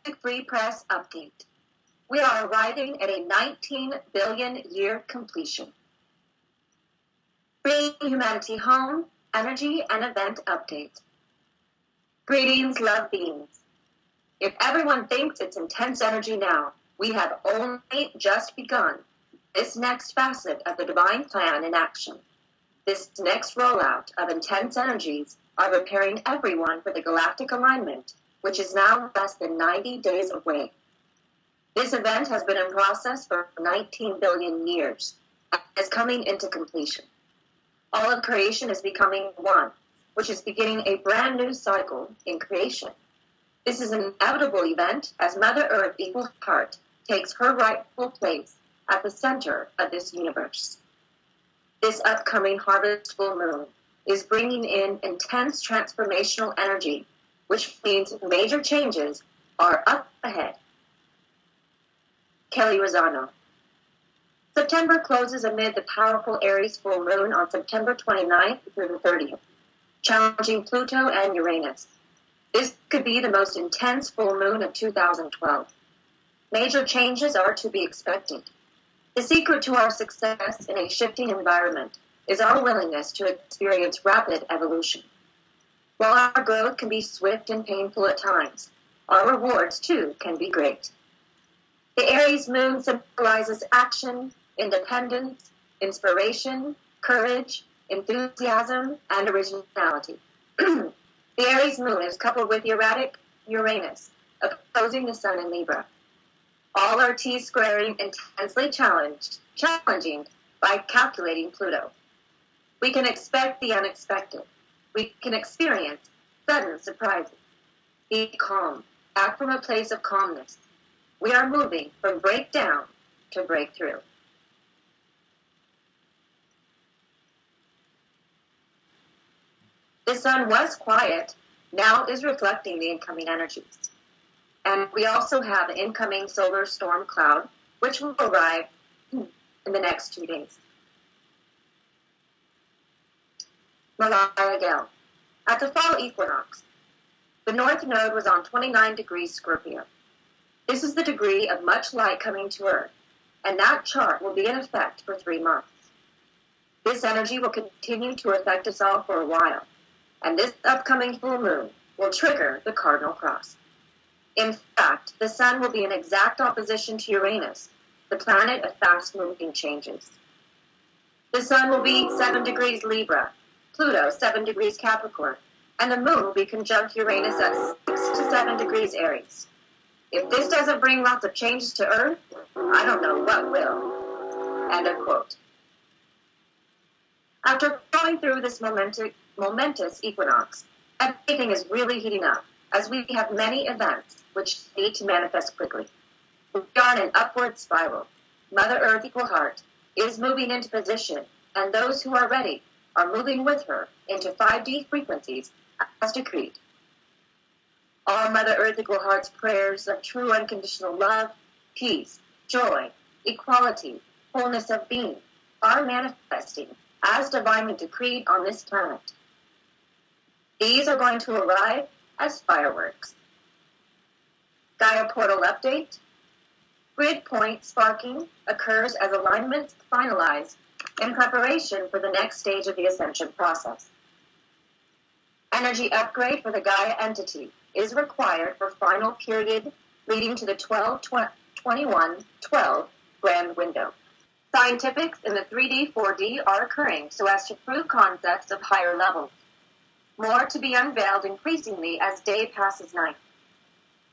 Galactic Free Press update. We are arriving at a 19 billion year completion. Bringing humanity home, energy and event update. Greetings, love beings. If everyone thinks it's intense energy now, we have only just begun this next facet of the divine plan in action. This next rollout of intense energies are preparing everyone for the galactic alignment, which is now less than 90 days away. This event has been in process for 19 billion years and is coming into completion. All of creation is becoming one, which is beginning a brand new cycle in creation. This is an inevitable event as Mother Earth equal heart takes her rightful place at the center of this universe. This upcoming harvest full moon is bringing in intense transformational energy, which means major changes are up ahead. Kelly Rosano. September closes amid the powerful Aries full moon on September 29th through the 30th, challenging Pluto and Uranus. This could be the most intense full moon of 2012. Major changes are to be expected. The secret to our success in a shifting environment is our willingness to experience rapid evolution. While our growth can be swift and painful at times, our rewards, too, can be great. The Aries moon symbolizes action, independence, inspiration, courage, enthusiasm, and originality. The Aries moon is coupled with erratic Uranus, opposing the sun in Libra. All are T-squaring intensely challenging by calculating Pluto. We can expect the unexpected. We can experience sudden surprises. Be calm. Act from a place of calmness. We are moving from breakdown to breakthrough. The sun was quiet, now is reflecting the incoming energies. And we also have an incoming solar storm cloud, which will arrive in the next 2 days. Mariah Gale. At the fall equinox, the North Node was on 29 degrees Scorpio. This is the degree of much light coming to Earth, and that chart will be in effect for 3 months. This energy will continue to affect us all for a while, and this upcoming full moon will trigger the cardinal cross. In fact, the sun will be in exact opposition to Uranus, the planet of fast-moving changes. The sun will be 7 degrees Libra, Pluto 7 degrees Capricorn, and the moon will be conjunct Uranus at 6 to 7 degrees Aries. If this doesn't bring lots of changes to Earth, I don't know what will. End of quote. After going through this momentous equinox, everything is really heating up, as we have many events which need to manifest quickly. We are in an upward spiral. Mother Earth equal heart is moving into position, and those who are ready are moving with her into 5D frequencies as decreed. All Mother Earth equal heart's prayers of true unconditional love, peace, joy, equality, wholeness of being are manifesting as divinely decreed on this planet. These are going to arrive as fireworks. Gaia portal update. Grid point sparking occurs as alignments finalize in preparation for the next stage of the ascension process. Energy upgrade for the Gaia entity is required for final period leading to the 12-21-12 grand window. Scientifics in the 3D, 4D are occurring so as to prove concepts of higher levels. More to be unveiled increasingly as day passes night.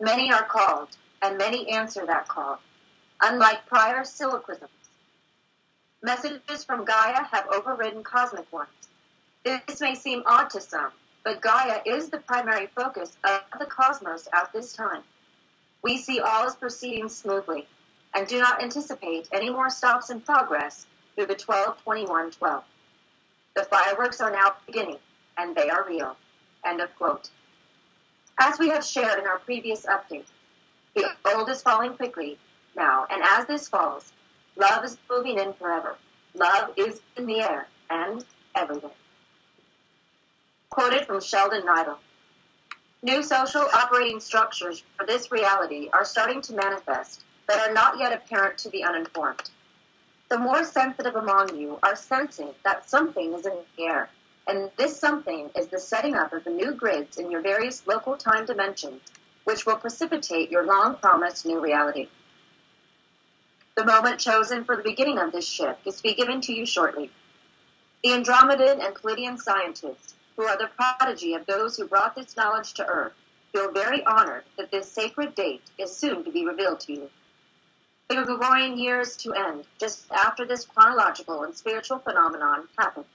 Many are called, and many answer that call, unlike prior syllogisms. Messages from Gaia have overridden cosmic ones. This may seem odd to some, but Gaia is the primary focus of the cosmos at this time. We see all is proceeding smoothly, and do not anticipate any more stops in progress through the 12-21-12. The fireworks are now beginning, and they are real. End of quote. As we have shared in our previous update, the old is falling quickly now, and as this falls, love is moving in forever. Love is in the air and everywhere. Quoted from Sheldon Neidl. New social operating structures for this reality are starting to manifest, but are not yet apparent to the uninformed. The more sensitive among you are sensing that something is in the air, and this something is the setting up of the new grids in your various local time dimensions, which will precipitate your long-promised new reality. The moment chosen for the beginning of this shift is to be given to you shortly. The Andromedan and Pleiadian scientists, who are the prodigy of those who brought this knowledge to Earth, feel very honored that this sacred date is soon to be revealed to you. The Gregorian year is to end just after this chronological and spiritual phenomenon happens.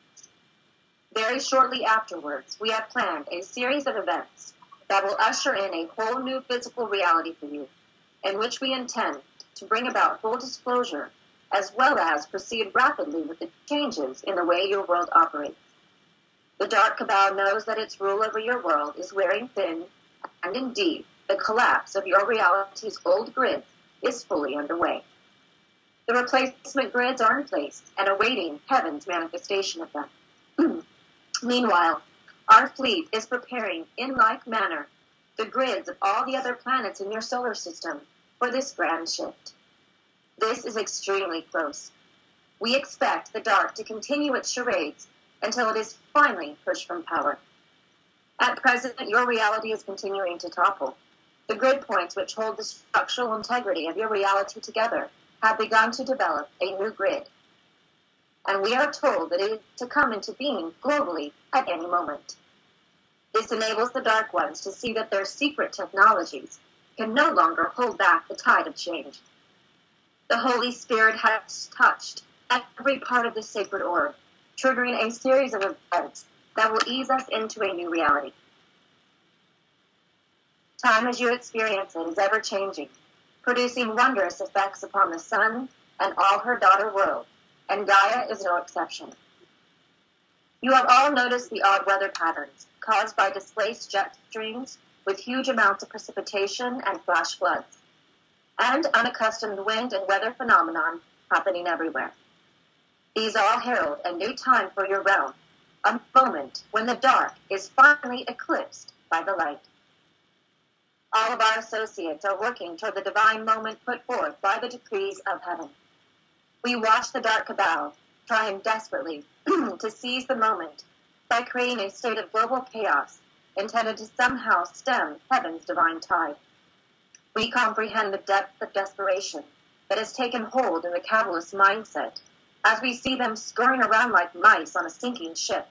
Very shortly afterwards, we have planned a series of events that will usher in a whole new physical reality for you, in which we intend to bring about full disclosure, as well as proceed rapidly with the changes in the way your world operates. The Dark Cabal knows that its rule over your world is wearing thin, and indeed, the collapse of your reality's old grids is fully underway. The replacement grids are in place and awaiting heaven's manifestation of them. Meanwhile, our fleet is preparing in like manner the grids of all the other planets in your solar system for this grand shift. This is extremely close. We expect the dark to continue its charades until it is finally pushed from power. At present, your reality is continuing to topple. The grid points which hold the structural integrity of your reality together have begun to develop a new grid. And we are told that it is to come into being globally at any moment. This enables the Dark Ones to see that their secret technologies can no longer hold back the tide of change. The Holy Spirit has touched every part of the sacred orb, triggering a series of events that will ease us into a new reality. Time as you experience it is ever-changing, producing wondrous effects upon the sun and all her daughter world, and Gaia is no exception. You have all noticed the odd weather patterns caused by displaced jet streams with huge amounts of precipitation and flash floods, and unaccustomed wind and weather phenomenon happening everywhere. These all herald a new time for your realm, a moment when the dark is finally eclipsed by the light. All of our associates are working toward the divine moment put forth by the decrees of heaven. We watch the Dark Cabal trying desperately to seize the moment by creating a state of global chaos intended to somehow stem heaven's divine tide. We comprehend the depth of desperation that has taken hold in the cabalist mindset as we see them scurrying around like mice on a sinking ship,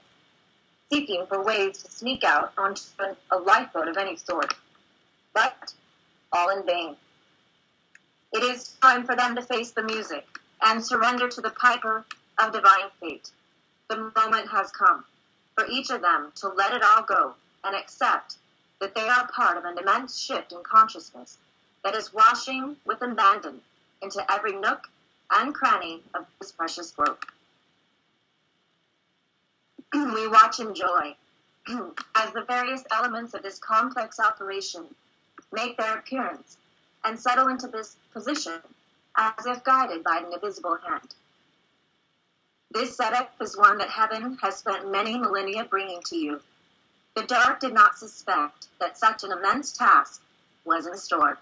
seeking for ways to sneak out onto a lifeboat of any sort. But all in vain. It is time for them to face the music and surrender to the piper of divine fate. The moment has come for each of them to let it all go and accept that they are part of an immense shift in consciousness that is washing with abandon into every nook and cranny of this precious globe. We watch in joy as the various elements of this complex operation make their appearance and settle into this position as if guided by an invisible hand. This setup is one that heaven has spent many millennia bringing to you. The dark did not suspect that such an immense task was in store.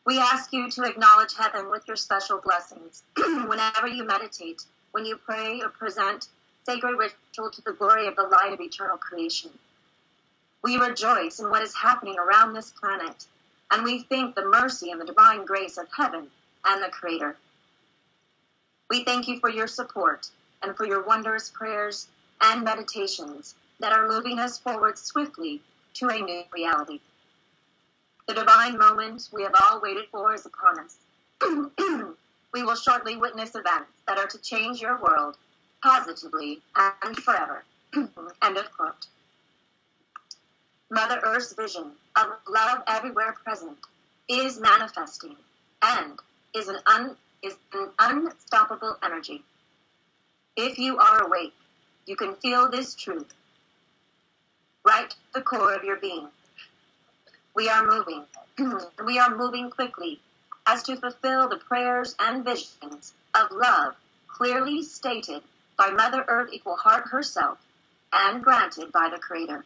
We ask you to acknowledge heaven with your special blessings whenever you meditate, when you pray or present sacred ritual to the glory of the light of eternal creation. We rejoice in what is happening around this planet, and we thank the mercy and the divine grace of heaven and the Creator. We thank you for your support and for your wondrous prayers and meditations that are moving us forward swiftly to a new reality. The divine moment we have all waited for is upon us. We will shortly witness events that are to change your world positively and forever. End of quote. Mother Earth's vision of love everywhere present is manifesting and is an unstoppable energy. If you are awake, you can feel this truth right to the core of your being. We are moving. We are moving quickly as to fulfill the prayers and visions of love clearly stated by Mother Earth Equal Heart herself and granted by the Creator.